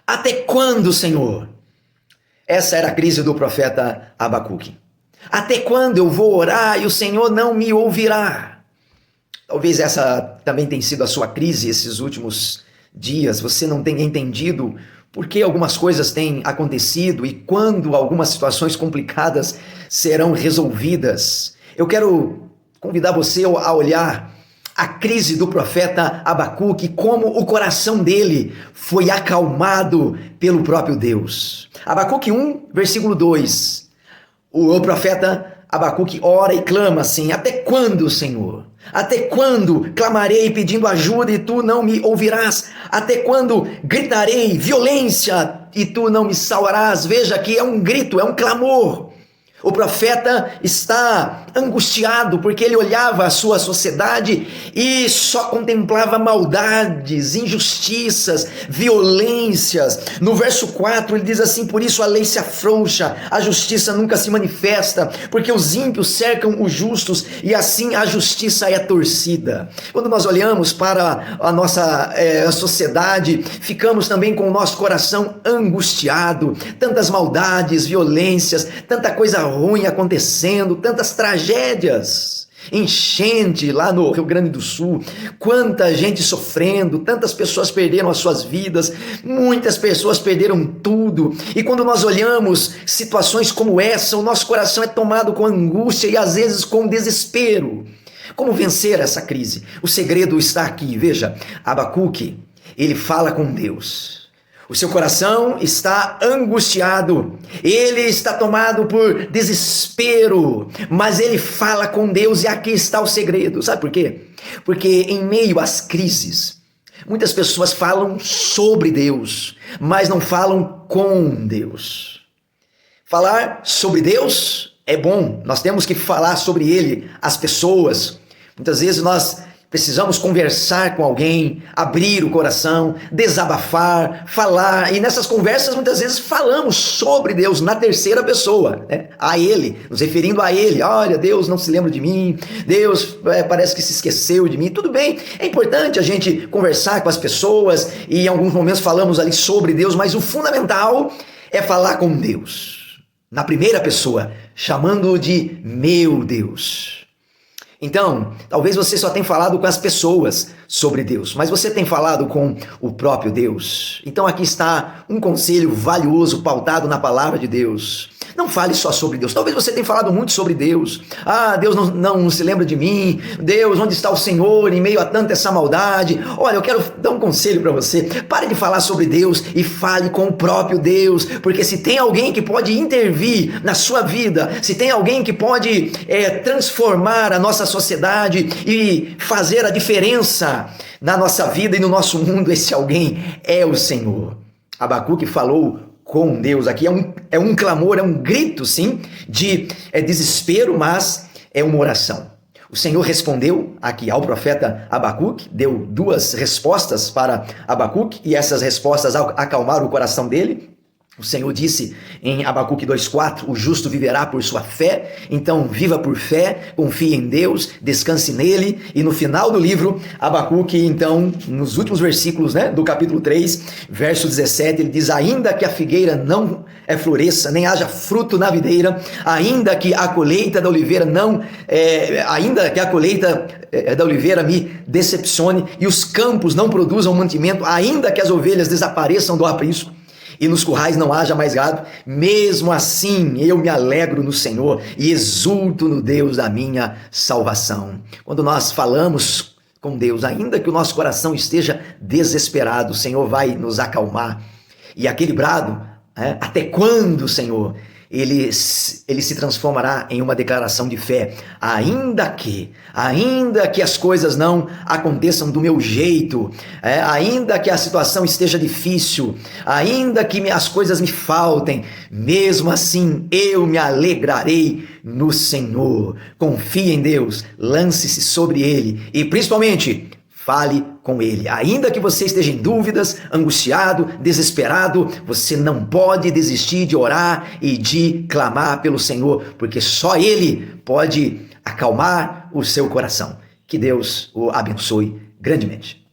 Até quando, Senhor? Essa era a crise do profeta Abacuque. Até quando eu vou orar e o Senhor não me ouvirá? Talvez essa também tenha sido a sua crise esses últimos dias. Você não tenha entendido por que algumas coisas têm acontecido e quando algumas situações complicadas serão resolvidas. Eu quero convidar você a olhar a crise do profeta Abacuque, como o coração dele foi acalmado pelo próprio Deus. Abacuque 1, versículo 2. O profeta Abacuque ora e clama assim: até quando, Senhor? Até quando clamarei pedindo ajuda e tu não me ouvirás? Até quando gritarei violência e tu não me salvarás? Veja que é um grito, é um clamor. O profeta está angustiado porque ele olhava a sua sociedade e só contemplava maldades, injustiças, violências. No verso 4 ele diz assim: por isso a lei se afrouxa, a justiça nunca se manifesta, porque os ímpios cercam os justos e assim a justiça é torcida. Quando nós olhamos para a nossa sociedade, ficamos também com o nosso coração angustiado. Tantas maldades, violências, tanta coisa ruim acontecendo, tantas tragédias, enchente lá no Rio Grande do Sul, quanta gente sofrendo, tantas pessoas perderam as suas vidas, muitas pessoas perderam tudo, e quando nós olhamos situações como essa, o nosso coração é tomado com angústia e às vezes com desespero. Como vencer essa crise? O segredo está aqui, veja, Abacuque, ele fala com Deus. O seu coração está angustiado, ele está tomado por desespero, mas ele fala com Deus e aqui está o segredo. Sabe por quê? Porque em meio às crises, muitas pessoas falam sobre Deus, mas não falam com Deus. Falar sobre Deus é bom, nós temos que falar sobre Ele, as pessoas. Muitas vezes nós precisamos conversar com alguém, abrir o coração, desabafar, falar, e nessas conversas muitas vezes falamos sobre Deus na terceira pessoa, né? A Ele, nos referindo a Ele. Olha, Deus não se lembra de mim, Deus parece que se esqueceu de mim. Tudo bem, é importante a gente conversar com as pessoas e em alguns momentos falamos ali sobre Deus, mas o fundamental é falar com Deus, na primeira pessoa, chamando-o de meu Deus. Então, talvez você só tenha falado com as pessoas sobre Deus, mas você tem falado com o próprio Deus. Então aqui está um conselho valioso pautado na palavra de Deus. Não fale só sobre Deus. Talvez você tenha falado muito sobre Deus. Ah, Deus não se lembra de mim. Deus, onde está o Senhor em meio a tanta essa maldade? Olha, eu quero dar um conselho para você. Pare de falar sobre Deus e fale com o próprio Deus, porque se tem alguém que pode intervir na sua vida, se tem alguém que pode transformar a nossa sociedade e fazer a diferença na nossa vida e no nosso mundo, esse alguém é o Senhor. Abacuque falou com Deus. Aqui é um clamor, é um grito, sim, de desespero, mas é uma oração. O Senhor respondeu aqui ao profeta Abacuque, deu duas respostas para Abacuque, e essas respostas acalmaram o coração dele. O Senhor disse em Abacuque 2,4, o justo viverá por sua fé, então viva por fé, confie em Deus, descanse nele, e no final do livro, Abacuque, então, nos últimos versículos, né, do capítulo 3, verso 17, ele diz: ainda que a figueira não floresça, nem haja fruto na videira, ainda que a colheita da oliveira da oliveira me decepcione, e os campos não produzam mantimento, ainda que as ovelhas desapareçam do aprisco, e nos currais não haja mais gado, mesmo assim eu me alegro no Senhor e exulto no Deus da minha salvação. Quando nós falamos com Deus, ainda que o nosso coração esteja desesperado, o Senhor vai nos acalmar. E aquele brado, até quando, Senhor? Ele se transformará em uma declaração de fé, ainda que as coisas não aconteçam do meu jeito, ainda que a situação esteja difícil, ainda que as coisas me faltem, mesmo assim eu me alegrarei no Senhor. Confie em Deus, lance-se sobre Ele e principalmente fale com Ele. Ainda que você esteja em dúvidas, angustiado, desesperado, você não pode desistir de orar e de clamar pelo Senhor, porque só Ele pode acalmar o seu coração. Que Deus o abençoe grandemente.